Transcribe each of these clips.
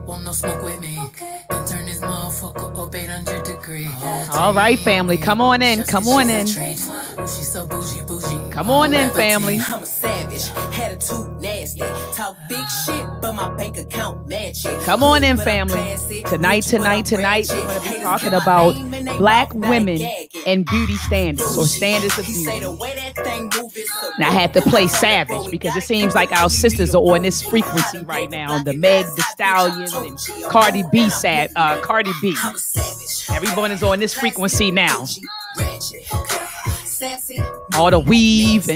Want no smoke with me. And turn this motherfucker up 800 degrees. All right, family. Come on in. Come on in. Come on in, family. I'm a savage. Attitude nasty. Talk big shit, but my bank account match it. Come on in, family. Tonight, we're going to be talking about Black women and beauty standards or standards of beauty. Now, I had to play Savage because it seems like our sisters are on this frequency right now. The Meg Thee Stallion and Cardi B. Cardi B. Everyone is on this frequency now. All the weave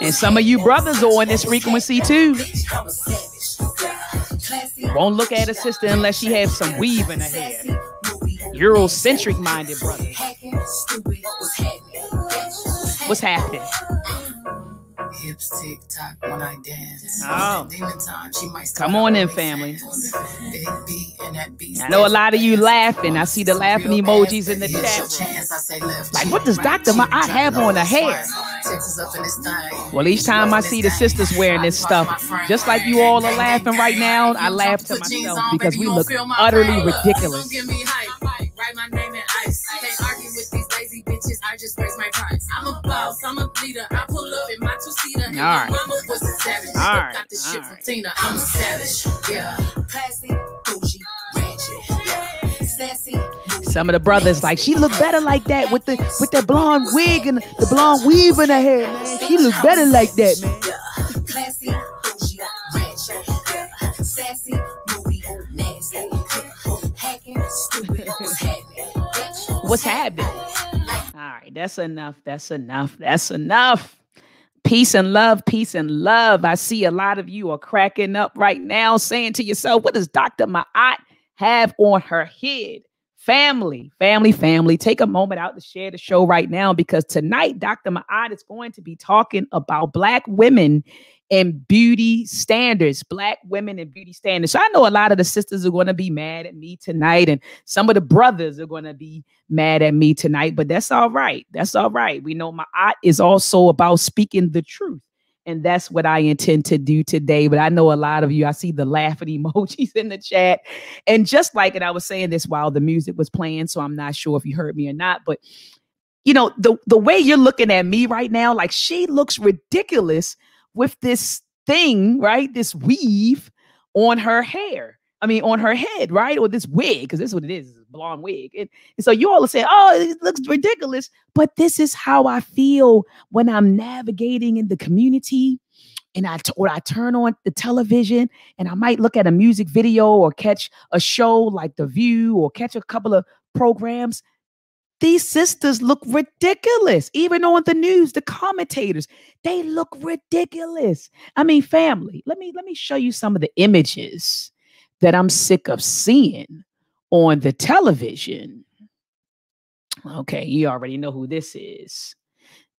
and some of you brothers are on this frequency too. Won't look at a sister unless she has some weave in her hair. Eurocentric minded brothers. What's happening? Hips tick tock when I dance. Oh. Demon time, she might come on in, family. I know a lot of you laughing. I see the laughing emojis in the chat. Like, what does Dr. Maat have on her hair? Well, each time I see the sisters wearing this stuff, just like you all are laughing right now, I laugh to myself because we look utterly ridiculous. Write my name in ice. I can't argue with these lazy bitches. I just raise my price. I'm a boss. I'm a leader. I pull up in my two-seater. All right. Mama was a savage. Got this shit from Tina. I'm a savage. Yeah. Classy, bougie, ratchet. Yeah. Sassy. Some of the brothers like, she look better like that with that blonde wig and the blonde weave in her hair, man. She look better like that, man. Yeah. Classy, bougie, ratchet. Yeah. Sassy, movie, nasty. What's happening? All right, that's enough. That's enough. That's enough. Peace and love. Peace and love. I see a lot of you are cracking up right now, saying to yourself, what does Dr. Maat have on her head? Family, take a moment out to share the show right now, because tonight Dr. Maat is going to be talking about Black women and beauty standards. Black women and beauty standards. So I know a lot of the sisters are going to be mad at me tonight, and some of the brothers are going to be mad at me tonight, but that's all right. That's all right. We know Maat is also about speaking the truth, and that's what I intend to do today. But I know a lot of you, I see the laughing emojis in the chat, and just like it, I was saying this while the music was playing, so I'm not sure if you heard me or not, but you know, the way you're looking at me right now, like, she looks ridiculous with this thing, right? This weave on her hair. I mean, on her head, right? Or this wig, because this is what it is, a blonde wig. And so you all are saying, oh, it looks ridiculous. But this is how I feel when I'm navigating in the community. And I turn on the television and I might look at a music video or catch a show like The View or catch a couple of programs. These sisters look ridiculous. Even on the news, the commentators, they look ridiculous. I mean, family, let me show you some of the images that I'm sick of seeing on the television. Okay, you already know who this is.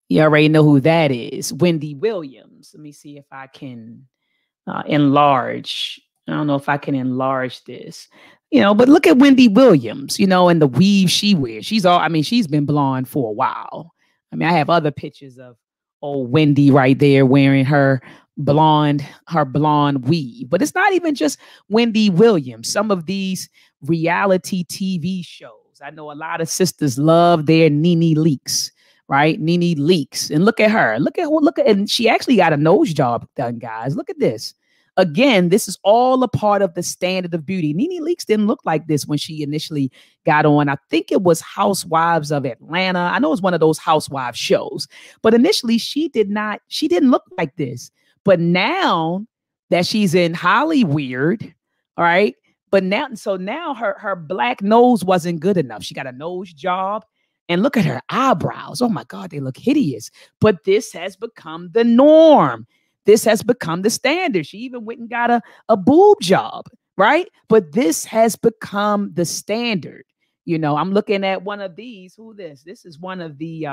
You already know who that is. Wendy Williams. Let me see if I can enlarge. I don't know if I can enlarge this. You know, but look at Wendy Williams, you know, and the weave she wears. She's been blonde for a while. I mean, I have other pictures of old Wendy right there wearing her blonde weave. But it's not even just Wendy Williams. Some of these reality TV shows, I know a lot of sisters love their Nene Leakes, right? Nene Leakes. And look at her. Look at, and she actually got a nose job done, guys. Look at this. Again, this is all a part of the standard of beauty. Nene Leakes didn't look like this when she initially got on. I think it was Housewives of Atlanta. I know it was one of those housewives shows, but initially she didn't look like this. But now that she's in Hollywood, all right, but now her black nose wasn't good enough. She got a nose job. And look at her eyebrows. Oh my God, they look hideous. But this has become the norm. This has become the standard. She even went and got a boob job, right? But this has become the standard. You know, I'm looking at one of these. Who this? This is one of the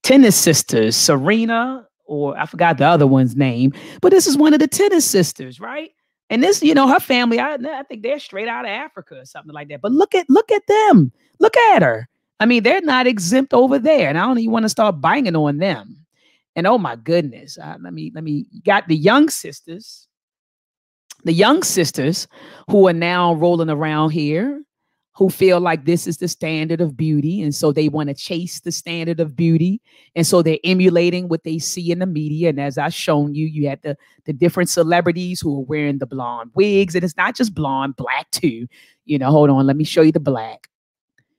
tennis sisters, Serena, or I forgot the other one's name. But this is one of the tennis sisters, right? And this, you know, her family, I think they're straight out of Africa or something like that. But look at them. Look at her. I mean, they're not exempt over there. And I don't even want to start banging on them. And oh my goodness, you got the young sisters who are now rolling around here who feel like this is the standard of beauty. And so they want to chase the standard of beauty. And so they're emulating what they see in the media. And as I've shown you, you had the different celebrities who are wearing the blonde wigs. And it's not just blonde, black too. Hold on, let me show you the black.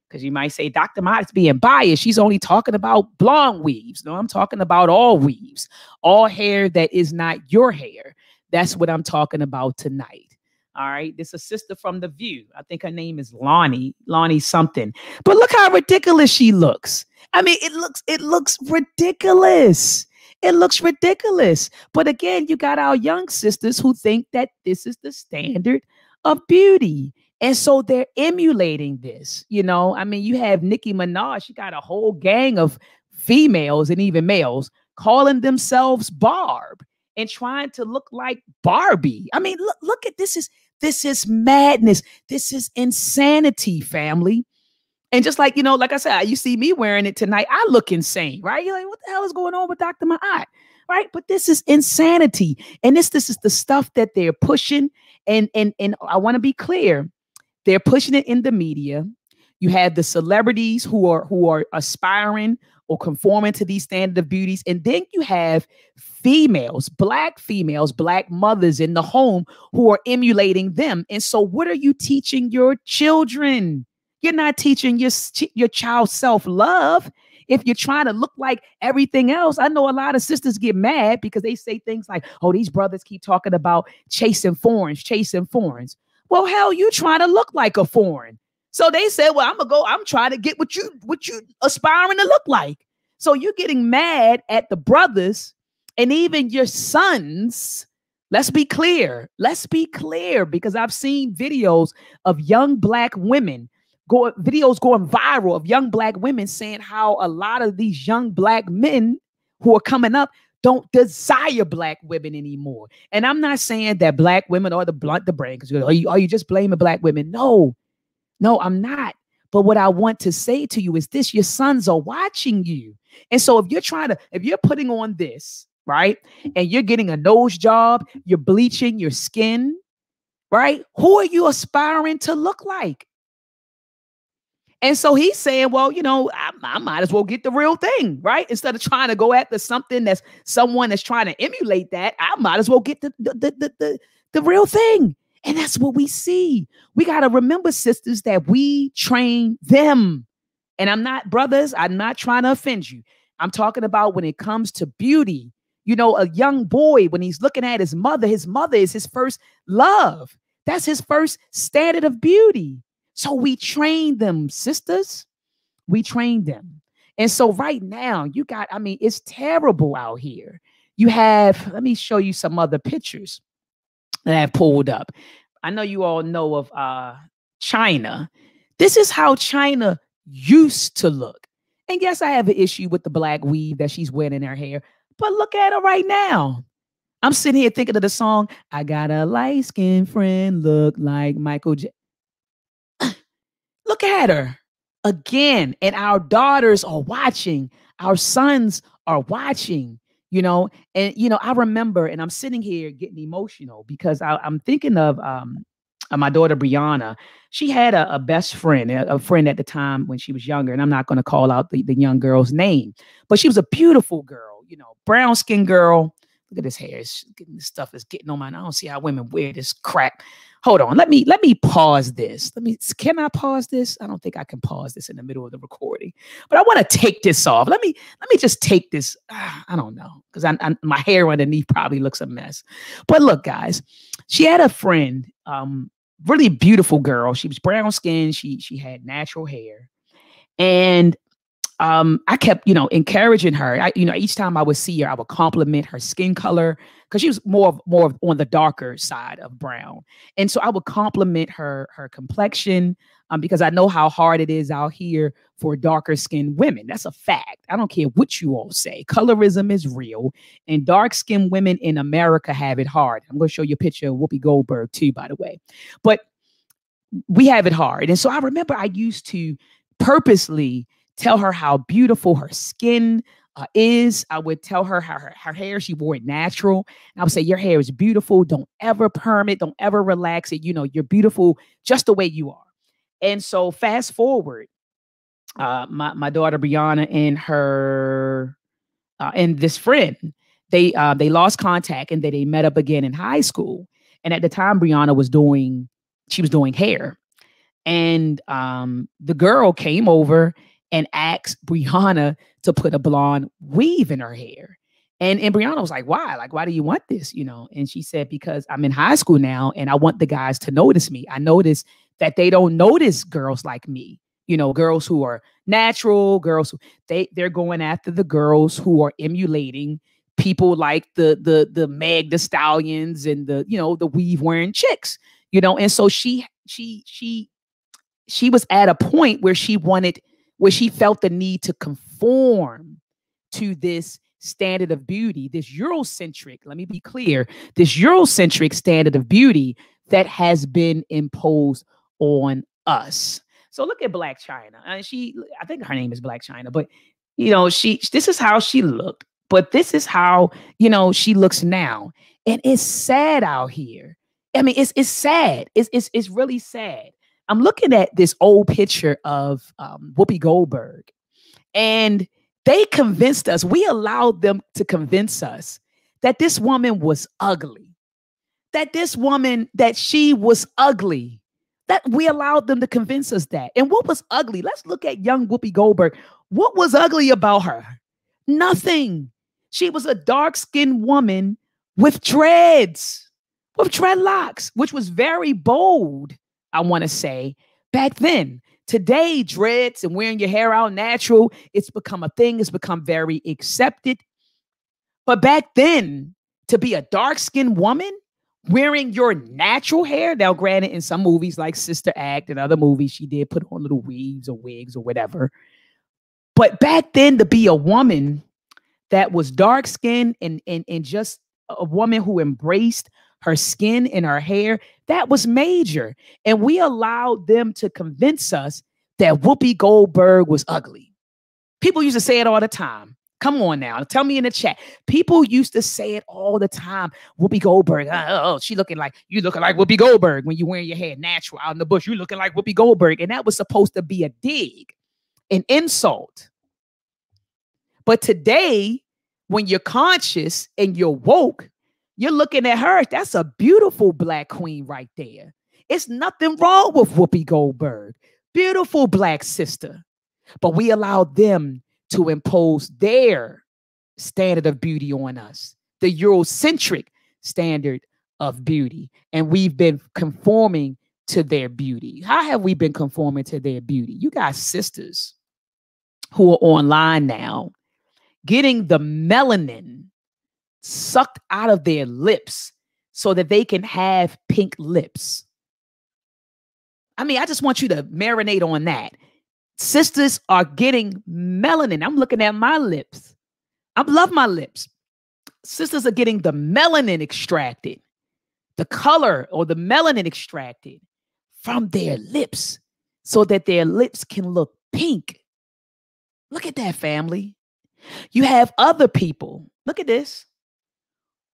Because you might say, Dr. Maat is being biased. She's only talking about blonde weaves. No, I'm talking about all weaves, all hair that is not your hair. That's what I'm talking about tonight. All right. This is a sister from The View. I think her name is Lonnie something. But look how ridiculous she looks. I mean, it looks ridiculous. It looks ridiculous. But again, you got our young sisters who think that this is the standard of beauty. And so they're emulating this. I mean, you have Nicki Minaj. She got a whole gang of females and even males calling themselves Barb and trying to look like Barbie. I mean, look at this. This is madness. This is insanity, family. And just like, like I said, you see me wearing it tonight, I look insane, right? You're like, what the hell is going on with Dr. Maat? Right? But this is insanity. And this is the stuff that they're pushing. And I want to be clear. They're pushing it in the media. You have the celebrities who are aspiring or conforming to these standard of beauties. And then you have females, black mothers in the home who are emulating them. And so what are you teaching your children? You're not teaching your child self-love. If you're trying to look like everything else, I know a lot of sisters get mad because they say things like, oh, these brothers keep talking about chasing foreigns. Well, hell, you trying to look like a foreign. So they said, well, I'm trying to get what you aspiring to look like. So you're getting mad at the brothers and even your sons. Let's be clear, because I've seen videos of young black women videos going viral of young black women saying how a lot of these young black men who are coming up don't desire black women anymore. And I'm not saying that black women are the brain, because are you just blaming black women? No, I'm not. But what I want to say to you is this: your sons are watching you. And so if you're putting on this, right, and you're getting a nose job, you're bleaching your skin, right, who are you aspiring to look like? And so he's saying, well, I might as well get the real thing, right? Instead of trying to go after something that's someone that's trying to emulate that, I might as well get the real thing. And that's what we see. We got to remember, sisters, that we train them. And I'm not trying to offend you. I'm talking about when it comes to beauty. A young boy, when he's looking at his mother is his first love. That's his first standard of beauty. So we train them, sisters. We train them. And so right now it's terrible out here. Let me show you some other pictures that I've pulled up. I know you all know of China. This is how China used to look. And yes, I have an issue with the black weave that she's wearing in her hair, but look at her right now. I'm sitting here thinking of the song, I got a light-skinned friend look like Michael J. Look at her again. And our daughters are watching. Our sons are watching, and, I remember, and I'm sitting here getting emotional because I'm thinking of my daughter, Brianna. She had a best friend, a friend at the time when she was younger. And I'm not going to call out the young girl's name, but she was a beautiful girl, brown skin girl. Look at this hair. This stuff is getting on my. I don't see how women wear this crap. Hold on. Let me pause this. Can I pause this? I don't think I can pause this in the middle of the recording, but I want to take this off. Let me just take this. I don't know, because my hair underneath probably looks a mess. But look, guys, she had a friend, really beautiful girl. She was brown skin. She had natural hair, and I kept, encouraging her. Each time I would see her, I would compliment her skin color because she was more on the darker side of brown. And so I would compliment her complexion because I know how hard it is out here for darker skinned women. That's a fact. I don't care what you all say. Colorism is real, and dark skinned women in America have it hard. I'm going to show you a picture of Whoopi Goldberg too, by the way. But we have it hard. And so I remember I used to purposely tell her how beautiful her skin is. I would tell her how her hair, she wore it natural. And I would say, your hair is beautiful. Don't ever perm it. Don't ever relax it. You know, you're beautiful just the way you are. And so fast forward, my daughter Brianna and her and this friend, they lost contact, and then they met up again in high school. And at the time, Brianna was she was doing hair. And the girl came over and asked Brianna to put a blonde weave in her hair. And Brianna was like, why? Like, why do you want this? You know? And she said, because I'm in high school now and I want the guys to notice me. I notice that they don't notice girls like me. You know, girls who are natural, girls who they're going after the girls who are emulating people like the Meg the Stallions and the, you know, the weave wearing chicks, you know. And so she was at a point where she felt the need to conform to this standard of beauty, this Eurocentric, let me be clear, this Eurocentric standard of beauty that has been imposed on us. So look at Black China. I think her name is Black China, but you know, this is how she looked, but this is how, you know, she looks now. And it's sad out here. I mean, it's sad. It's really sad. I'm looking at this old picture of Whoopi Goldberg, and they convinced us, we allowed them to convince us that this woman was ugly, that she was ugly, that we allowed them to convince us that. And what was ugly? Let's look at young Whoopi Goldberg. What was ugly about her? Nothing. She was a dark-skinned woman with dreads, with dreadlocks, which was very bold, I want to say, back then. Today, dreads and wearing your hair out natural, it's become a thing. It's become very accepted. But back then, to be a dark-skinned woman wearing your natural hair, now granted, in some movies like Sister Act and other movies, she did put on little weaves or wigs or whatever. But back then, to be a woman that was dark-skinned and just a woman who embraced her skin and her hair, that was major. And we allowed them to convince us that Whoopi Goldberg was ugly. People used to say it all the time. Come on now, tell me in the chat. People used to say it all the time. Whoopi Goldberg, she looking like Whoopi Goldberg when you wearing your hair natural out in the bush. You looking like Whoopi Goldberg, and that was supposed to be a dig, an insult. But today, when you're conscious and you're woke, you're looking at her. That's a beautiful Black queen right there. It's nothing wrong with Whoopi Goldberg. Beautiful Black sister. But we allowed them to impose their standard of beauty on us, the Eurocentric standard of beauty. And we've been conforming to their beauty. How have we been conforming to their beauty? You got sisters who are online now getting the melanin sucked out of their lips so that they can have pink lips. I mean, I just want you to marinate on that. Sisters are getting melanin. I'm looking at my lips. I love my lips. Sisters are getting the melanin extracted, the color or the melanin extracted from their lips so that their lips can look pink. Look at that, family. You have other people, look at this,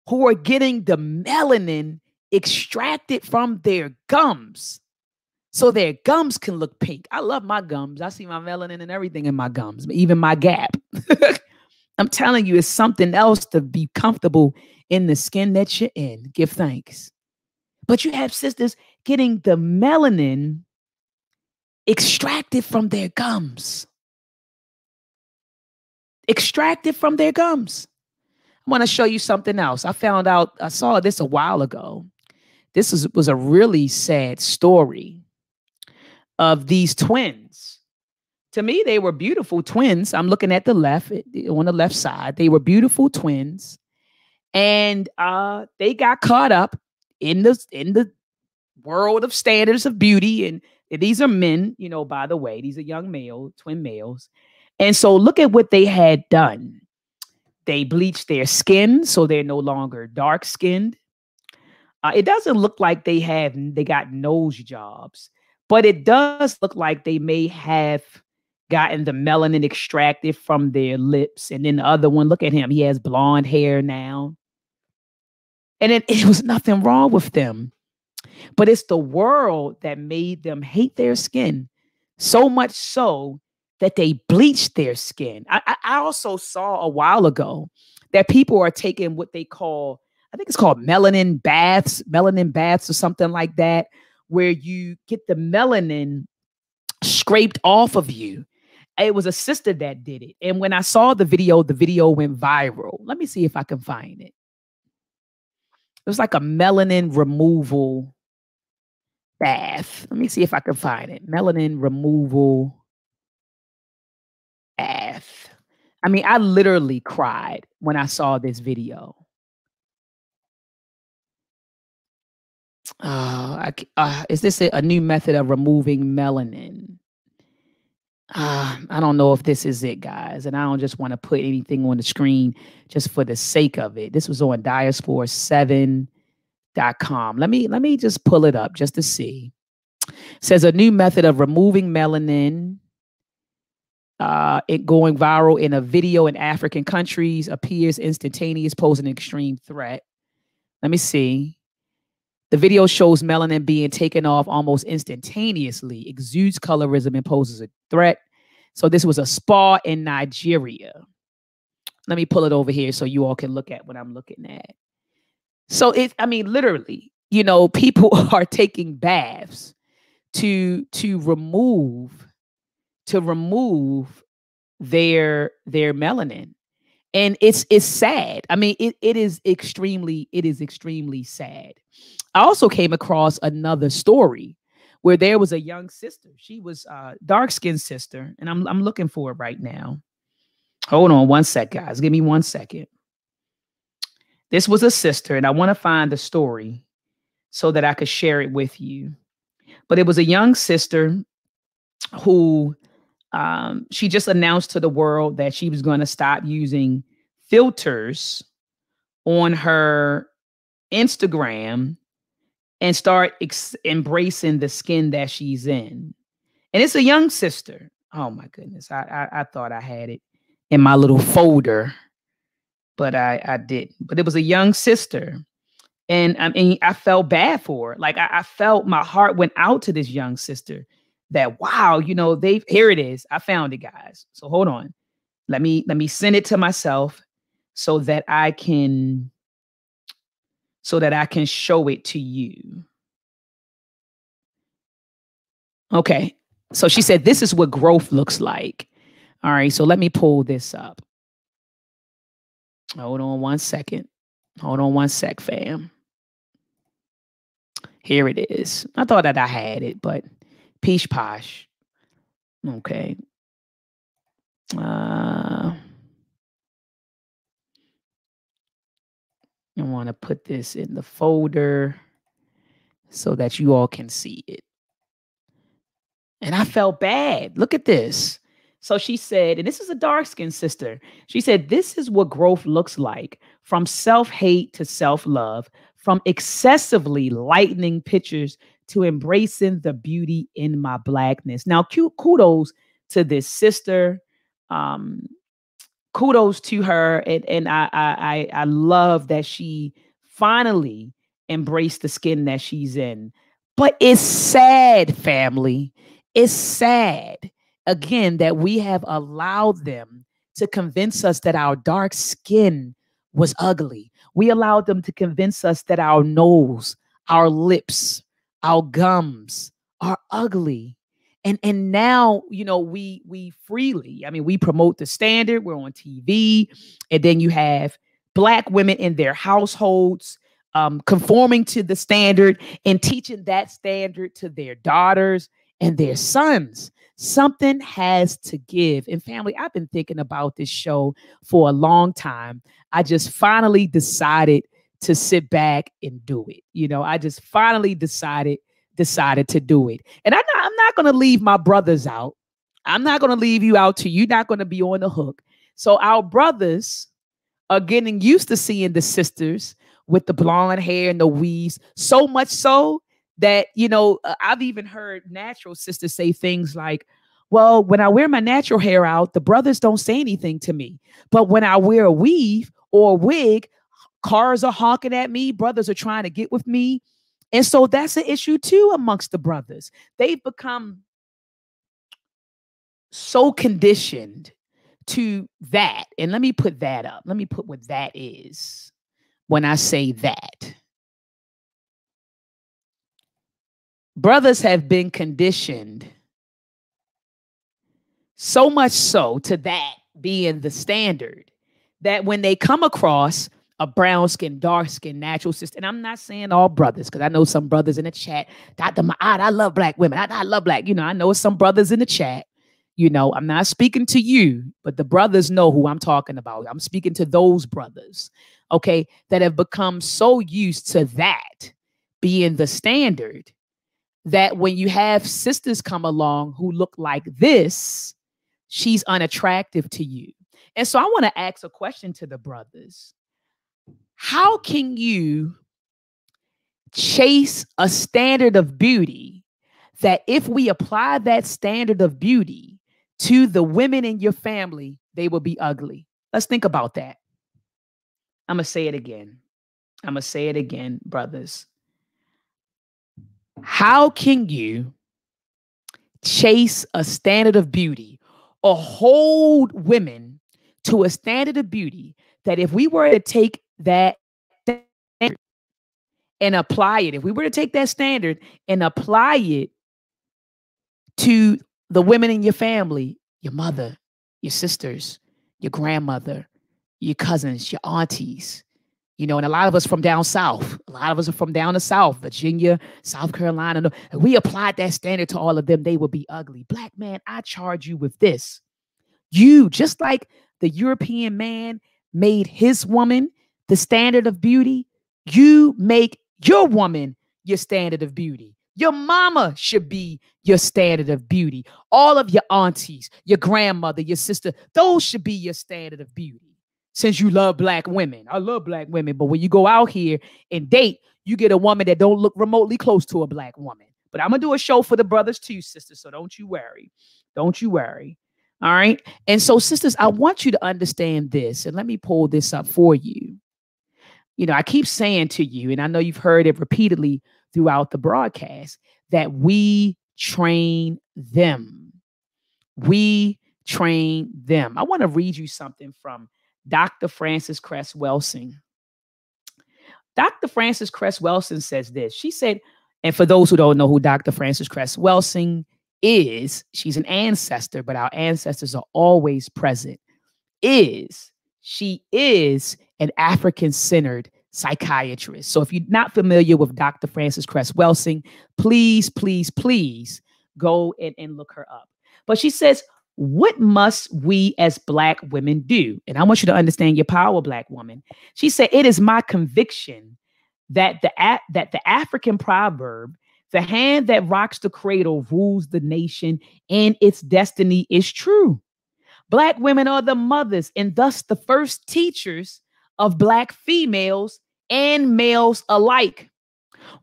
who are getting the melanin extracted from their gums so their gums can look pink. I love my gums. I see my melanin and everything in my gums, even my gap. I'm telling you, it's something else to be comfortable in the skin that you're in. Give thanks. But you have sisters getting the melanin extracted from their gums. Extracted from their gums. I want to show you something else. I saw this a while ago. This was a really sad story of these twins. To me, they were beautiful twins. I'm looking at the left, on the left side. They were beautiful twins. And they got caught up in the world of standards of beauty. And these are men, you know, by the way, these are young twin males. And so look at what they had done. They bleached their skin so they're no longer dark skinned. It doesn't look like they got nose jobs, but it does look like they may have gotten the melanin extracted from their lips. And then the other one, look at him. He has blonde hair now. And it was nothing wrong with them. But it's the world that made them hate their skin so much so that they bleached their skin. I also saw a while ago that people are taking what they call, I think it's called melanin baths or something like that, where you get the melanin scraped off of you. It was a sister that did it. And when I saw the video went viral. Let me see if I can find it. It was like a melanin removal bath. Let me see if I can find it. Melanin removal bath. I mean, I literally cried when I saw this video. Is this a new method of removing melanin? I don't know if this is it, guys. And I don't just want to put anything on the screen just for the sake of it. This was on diaspora7.com. Let me just pull it up just to see. It says a new method of removing melanin. It going viral in a video in African countries appears instantaneous, posing an extreme threat. Let me see. The video shows melanin being taken off almost instantaneously, exudes colorism, and poses a threat. So this was a spa in Nigeria. Let me pull it over here so you all can look at what I'm looking at. So literally, people are taking baths to remove their melanin. And it's sad. I mean, it is extremely sad. I also came across another story where there was a young sister. She was a dark-skinned sister, and I'm looking for it right now. Hold on one sec, guys. Give me 1 second. This was a sister, and I want to find the story so that I could share it with you. But it was a young sister who she just announced to the world that she was going to stop using filters on her Instagram and start embracing the skin that she's in. And it's a young sister. Oh my goodness. I thought I had it in my little folder, but I didn't. But it was a young sister. And I felt bad for her. Like I felt my heart went out to this young sister that, wow, here it is. I found it, guys. So hold on. Let me send it to myself so that I can show it to you. Okay. So she said, this is what growth looks like. All right. So let me pull this up. Hold on 1 second. Hold on 1 sec, fam. Here it is. I thought that I had it, but peach posh. Okay. I want to put this in the folder so that you all can see it. And I felt bad. Look at this. So she said, and this is a dark-skinned sister. She said, this is what growth looks like, from self-hate to self-love, from excessively lightening pictures to embracing the beauty in my blackness. Now, kudos to this sister. Kudos to her. And I love that she finally embraced the skin that she's in. But it's sad, family. It's sad, again, that we have allowed them to convince us that our dark skin was ugly. We allowed them to convince us that our nose, our lips, our gums are ugly. And now, we freely, we promote the standard. We're on TV. And then you have Black women in their households conforming to the standard and teaching that standard to their daughters and their sons. Something has to give. And family, I've been thinking about this show for a long time. I just finally decided to sit back and do it. I just finally decided to do it. And I'm not going to leave my brothers out. I'm not going to leave you out too. You're not going to be on the hook. So our brothers are getting used to seeing the sisters with the blonde hair and the weaves, so much so that, I've even heard natural sisters say things like, Well, when I wear my natural hair out, the brothers don't say anything to me. But when I wear a weave or a wig, cars are honking at me. Brothers are trying to get with me. And so that's an issue too amongst the brothers. They've become so conditioned to that. And let me put that up. Let me put what that is when I say that. Brothers have been conditioned so much so to that being the standard that when they come across a brown skin, dark skin, natural sister, and I'm not saying all brothers, because I know some brothers in the chat, Dr. Maat, I love black women. I love black, I know some brothers in the chat. I'm not speaking to you, but the brothers know who I'm talking about. I'm speaking to those brothers, okay, that have become so used to that being the standard that when you have sisters come along who look like this, she's unattractive to you. And so I want to ask a question to the brothers. How can you chase a standard of beauty that if we apply that standard of beauty to the women in your family, they will be ugly? Let's think about that. I'm going to say it again, brothers. How can you chase a standard of beauty or hold women to a standard of beauty that if we were to take that standard and apply it, if we were to take that standard and apply it to the women in your family, your mother, your sisters, your grandmother, your cousins, your aunties, and a lot of us from down south, a lot of us are from down the south, Virginia, South Carolina. If we applied that standard to all of them, they would be ugly. Black man, I charge you with this. You, just like the European man made his woman the standard of beauty, you make your woman your standard of beauty. Your mama should be your standard of beauty. All of your aunties, your grandmother, your sister, those should be your standard of beauty. Since you love black women. I love black women, but when you go out here and date, you get a woman that don't look remotely close to a black woman. But I'm going to do a show for the brothers too, sisters, so don't you worry. Don't you worry. All right? And so, sisters, I want you to understand this, and let me pull this up for you. I keep saying to you, and I know you've heard it repeatedly throughout the broadcast, that we train them. We train them. I want to read you something from Dr. Frances Cress Welsing. Dr. Frances Cress Welsing says this. She said, and for those who don't know who Dr. Frances Cress Welsing is, she's an ancestor, but our ancestors are always present. She is an African-centered psychiatrist. So if you're not familiar with Dr. Frances Cress Welsing, please, please, please go and look her up. But she says, what must we as Black women do? And I want you to understand your power, Black woman. She said, it is my conviction that the African proverb, the hand that rocks the cradle rules the nation and its destiny, is true. Black women are the mothers and thus the first teachers of Black females and males alike.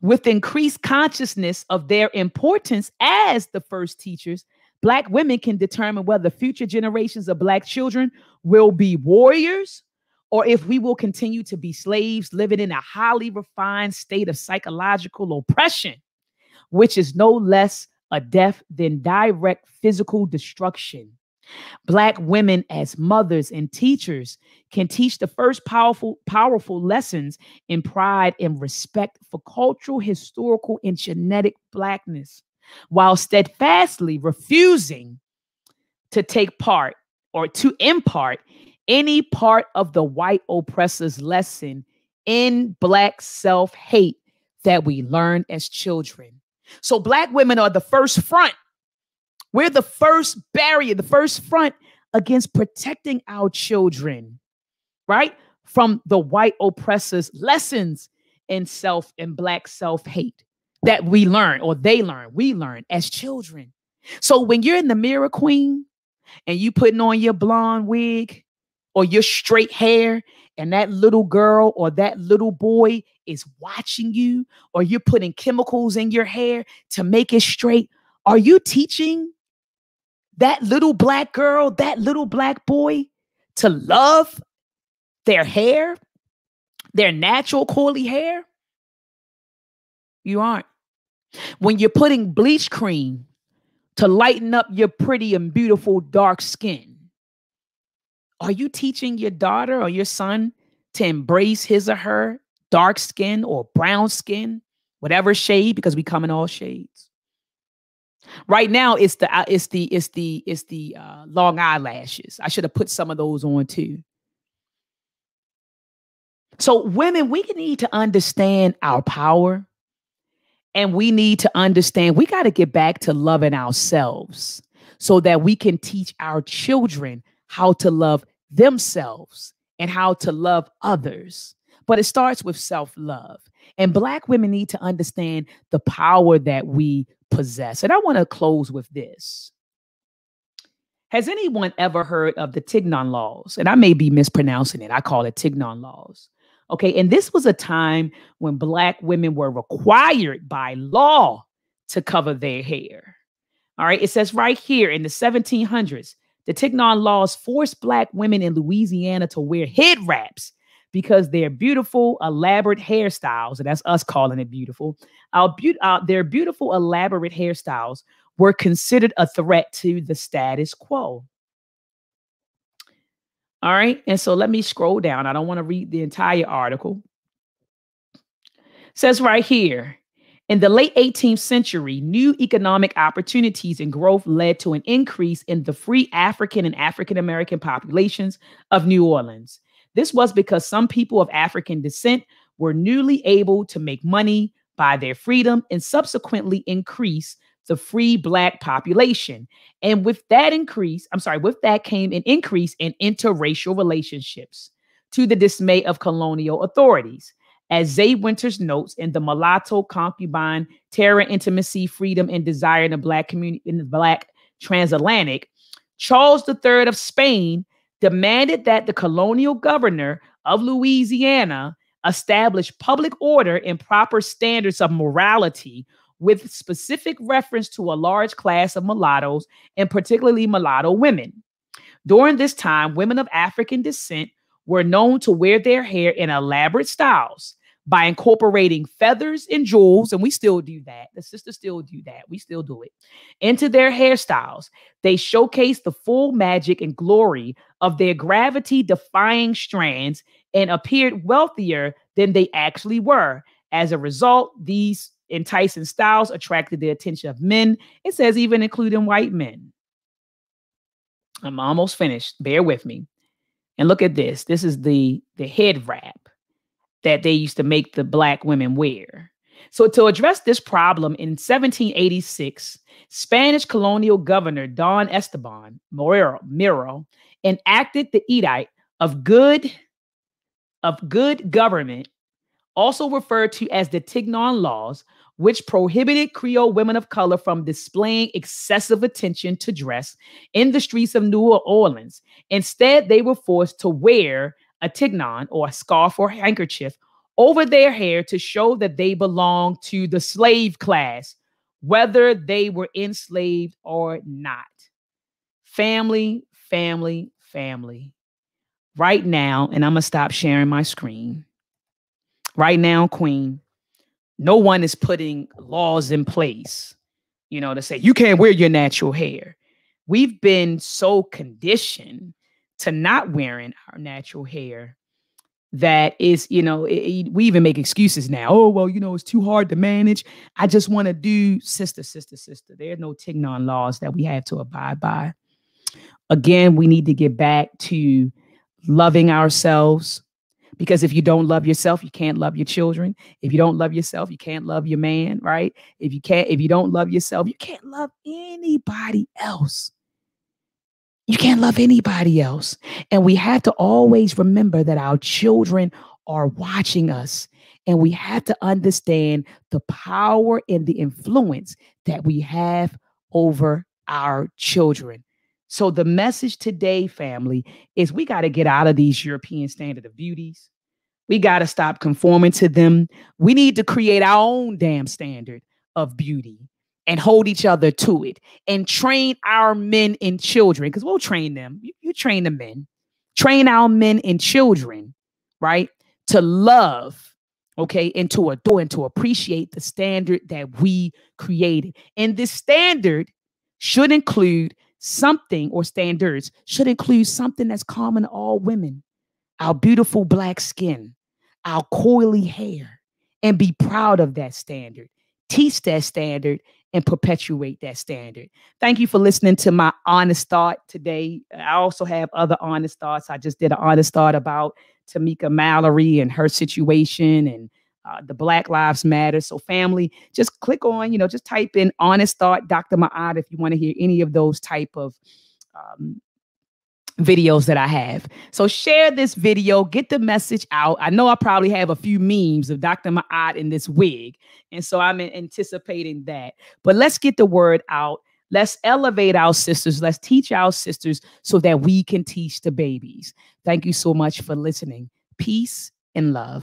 With increased consciousness of their importance as the first teachers, Black women can determine whether future generations of Black children will be warriors or if we will continue to be slaves living in a highly refined state of psychological oppression, which is no less a death than direct physical destruction. Black women as mothers and teachers can teach the first powerful lessons in pride and respect for cultural, historical, and genetic Blackness, while steadfastly refusing to take part or to impart any part of the white oppressor's lesson in Black self-hate that we learn as children. So Black women are the first front. We're the first barrier, the first front against protecting our children, right? From the white oppressor's lessons in self and Black self-hate that we learn, or we learn as children. So when you're in the mirror, queen, and you putting on your blonde wig or your straight hair, and that little girl or that little boy is watching you, or you're putting chemicals in your hair to make it straight, are you teaching that little black girl, that little black boy to love their hair, their natural curly hair? You aren't. When you're putting bleach cream to lighten up your pretty and beautiful dark skin, are you teaching your daughter or your son to embrace his or her dark skin or brown skin, whatever shade, because we come in all shades? Right now, it's the long eyelashes. I should have put some of those on too. So women, we need to understand our power, and we need to understand we got to get back to loving ourselves so that we can teach our children how to love themselves and how to love others. But it starts with self-love. And Black women need to understand the power that we possess. And I want to close with this. Has anyone ever heard of the Tignon laws? And I may be mispronouncing it. I call it Tignon laws. Okay. And this was a time when Black women were required by law to cover their hair. All right. It says right here in the 1700s, the Tignon laws forced Black women in Louisiana to wear head wraps because their beautiful, elaborate hairstyles, and that's us calling it beautiful, their beautiful, elaborate hairstyles were considered a threat to the status quo. All right. And so let me scroll down. I don't want to read the entire article. It says right here, in the late 18th century, new economic opportunities and growth led to an increase in the free African and African-American populations of New Orleans. This was because some people of African descent were newly able to make money by their freedom and subsequently increase the free Black population. And with that came an increase in interracial relationships to the dismay of colonial authorities. As Zay Winters notes in The Mulatto, Concubine, Terror, Intimacy, Freedom, and Desire in the Black Community in the Black Transatlantic, Charles III of Spain demanded that the colonial governor of Louisiana establish public order and proper standards of morality with specific reference to a large class of mulattoes and particularly mulatto women. During this time, women of African descent were known to wear their hair in elaborate styles by incorporating feathers and jewels, and we still do that. The sisters still do that. We still do it. Into their hairstyles, they showcase the full magic and glory of their gravity-defying strands and appeared wealthier than they actually were. As a result, these enticing styles attracted the attention of men. It says even including white men. I'm almost finished. Bear with me. And look at this. This is the head wrap that they used to make the Black women wear. So to address this problem in 1786, Spanish colonial governor Don Esteban Miro enacted the Edict of Good Government, also referred to as the Tignon laws, which prohibited Creole women of color from displaying excessive attention to dress in the streets of New Orleans. Instead, they were forced to wear a tignon, or a scarf or handkerchief, over their hair to show that they belonged to the slave class, whether they were enslaved or not. Family, family, family. Right now, and I'm going to stop sharing my screen. Right now, Queen, no one is putting laws in place, to say you can't wear your natural hair. We've been so conditioned to not wearing our natural hair that is, we even make excuses now. Oh, well, it's too hard to manage. I just want to do sister. There's no Tignon laws that we have to abide by. Again, we need to get back to loving ourselves. Because if you don't love yourself, you can't love your children. If you don't love yourself, you can't love your man, right? If you don't love yourself, you can't love anybody else. You can't love anybody else. And we have to always remember that our children are watching us. And we have to understand the power and the influence that we have over our children. So the message today, family, is we got to get out of these European standard of beauties. We got to stop conforming to them. We need to create our own damn standard of beauty. and hold each other to it, and train our men and children, because we'll train them. You train the men, train our men and children, right, to love, okay, and to adore and to appreciate the standard that we created. And this standard should include something, or standards should include something that's common to all women: our beautiful black skin, our coily hair, and be proud of that standard. Teach that standard and perpetuate that standard. Thank you for listening to my honest thought today. I also have other honest thoughts. I just did an honest thought about Tamika Mallory and her situation, and the Black Lives Matter. So family, just click on, just type in honest thought, Dr. Maat, if you want to hear any of those type of videos that I have. So share this video, get the message out. I know I probably have a few memes of Dr. Maat in this wig, and so I'm anticipating that. But let's get the word out. Let's elevate our sisters. Let's teach our sisters so that we can teach the babies. Thank you so much for listening. Peace and love.